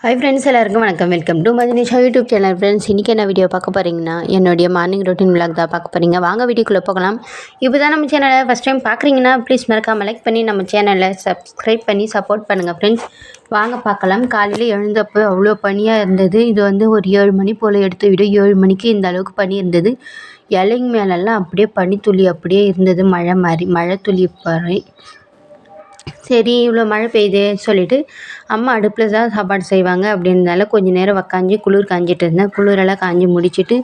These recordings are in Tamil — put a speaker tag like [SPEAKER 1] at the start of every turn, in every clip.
[SPEAKER 1] ஹாய் ஃப்ரெண்ட்ஸ், எல்லாருக்கும் வணக்கம். Welcome to Madhinisha YouTube channel. Friends, இன்றைக்கி என்ன வீடியோ பார்க்க போகிறீங்கன்னா, என்னுடைய மார்னிங் ரொட்டீன் விளாக் தான் பார்க்க போகிறீங்க. வாங்க வீடியோக்குள்ளே போகலாம். இப்போ தான் நம்ம சேனலை ஃபஸ்ட் டைம் பார்க்குறீங்கன்னா ப்ளீஸ் மறக்காமல் லைக் பண்ணி நம்ம சேனலை சப்ஸ்கிரைப் பண்ணி சப்போர்ட் பண்ணுங்கள். ஃப்ரெண்ட்ஸ், வாங்க பார்க்கலாம். காலையில் எழுந்தப்போ அவ்வளோ பனியாக இருந்தது. இது வந்து ஒரு 7 மணி போல் எடுத்த வீடியோ. 7 மணிக்கு இந்த அளவுக்கு பனி இருந்தது. இலைங்க மேலெல்லாம் அப்படியே பனித்துளி அப்படியே இருந்தது. மழை துளி பாரு. சரி, இவ்வளோ மழை பெய்யுதே சொல்லிவிட்டு அம்மா அடுப்பில் தான் சாப்பாடு செய்வாங்க அப்படின்றதால கொஞ்சம் நேரம் உக்காஞ்சி குளிர் காஞ்சிட்டு இருந்தேன். குளிரெல்லாம் காஞ்சி முடிச்சுட்டு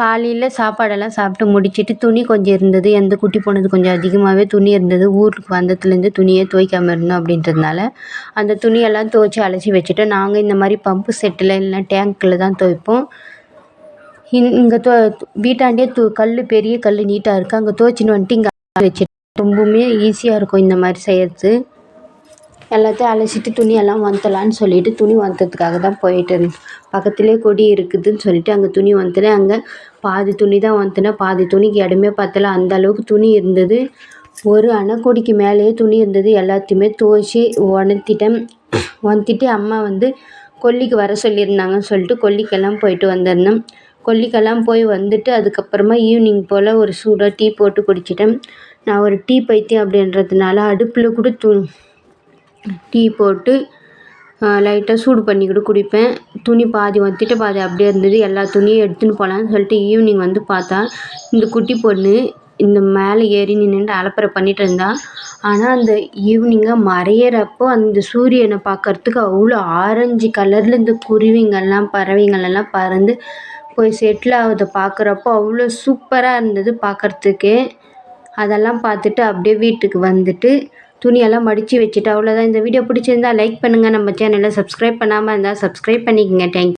[SPEAKER 1] காலையில் சாப்பாடெல்லாம் சாப்பிட்டு முடிச்சுட்டு துணி கொஞ்சம் இருந்தது. எந்த குட்டி போனது கொஞ்சம் அதிகமாகவே துணி இருந்தது. ஊருக்கு வந்ததுலேருந்து துணியே துவைக்காமல் இருந்தோம் அப்படின்றதுனால அந்த துணியெல்லாம் துவைச்சி அலசி வச்சுட்டு நாங்கள் இந்த மாதிரி பம்பு செட்டில் இல்லைன்னா டேங்க்கில் தான் துவைப்போம். இங்கே வீட்டாண்டே கல் பெரிய கல் நீட்டாக இருக்குது. அங்கே துவைச்சின்னு வந்துட்டு இங்கே வச்சுட்டு ரொம்பவுமே ஈஸியாக இருக்கும் இந்த மாதிரி செய்கிறது. எல்லாத்தையும் அலசிட்டு துணியெல்லாம் வந்தலான்னு சொல்லிவிட்டு துணி வந்ததுக்காக தான் போயிட்டு இருந்தேன். பக்கத்துலேயே கொடி இருக்குதுன்னு சொல்லிவிட்டு அங்கே துணி வந்துட்டேன். அங்கே பாதி துணி தான் வந்துட்டேன். பாதி துணிக்கு இடமே பார்த்தல, அந்த அளவுக்கு துணி இருந்தது. ஒரு அணைக்கொடிக்கு மேலேயே துணி இருந்தது. எல்லாத்தையுமே துவைச்சி வந்துட்டு அம்மா வந்து கொல்லிக்கு வர சொல்லியிருந்தாங்கன்னு சொல்லிட்டு கொல்லிக்கெல்லாம் போயிட்டு வந்திருந்தேன். கொல்லிக்கெல்லாம் போய் வந்துட்டு அதுக்கப்புறமா ஈவினிங் போல் ஒரு சூடாக டீ போட்டு குடிச்சிட்டேன். நான் ஒரு டீ பைத்தியம் அப்படின்றதுனால அடுப்பில் கூட டீ போட்டு லைட்டாக சூடு பண்ணி கூட குடிப்பேன். துணி பாதி வந்துட்டு பாதி அப்படியே இருந்தது. எல்லா துணியும் எடுத்துன்னு போகலான்னு சொல்லிட்டு ஈவினிங் வந்து பார்த்தா இந்த குட்டி பொண்ணு இந்த மேலே ஏறி நின்றுட்டு அலப்பறை பண்ணிட்டு இருந்தா. ஆனால் அந்த ஈவினிங்காக மறையிறப்போ அந்த சூரியனை பார்க்கறதுக்கு அவ்வளோ ஆரஞ்சு கலரில் இந்த குருவிங்கள்லாம் பறவைங்களெல்லாம் பறந்து போய் செட்டில் ஆகுதை பார்க்குறப்போ அவ்வளோ சூப்பராக இருந்தது பார்க்குறதுக்கே. அதெல்லாம் பார்த்துட்டு அப்படியே வீட்டுக்கு வந்துட்டு துணியெல்லாம் மடித்து வச்சுட்டு அவ்வளோதான். இந்த வீடியோ பிடிச்சிருந்தா லைக் பண்ணுங்கள். நம்ம சேனலை சப்ஸ்கிரைப் பண்ணாமல் இருந்தால் சப்ஸ்கிரைப் பண்ணிக்கோங்க. தேங்க்யூ.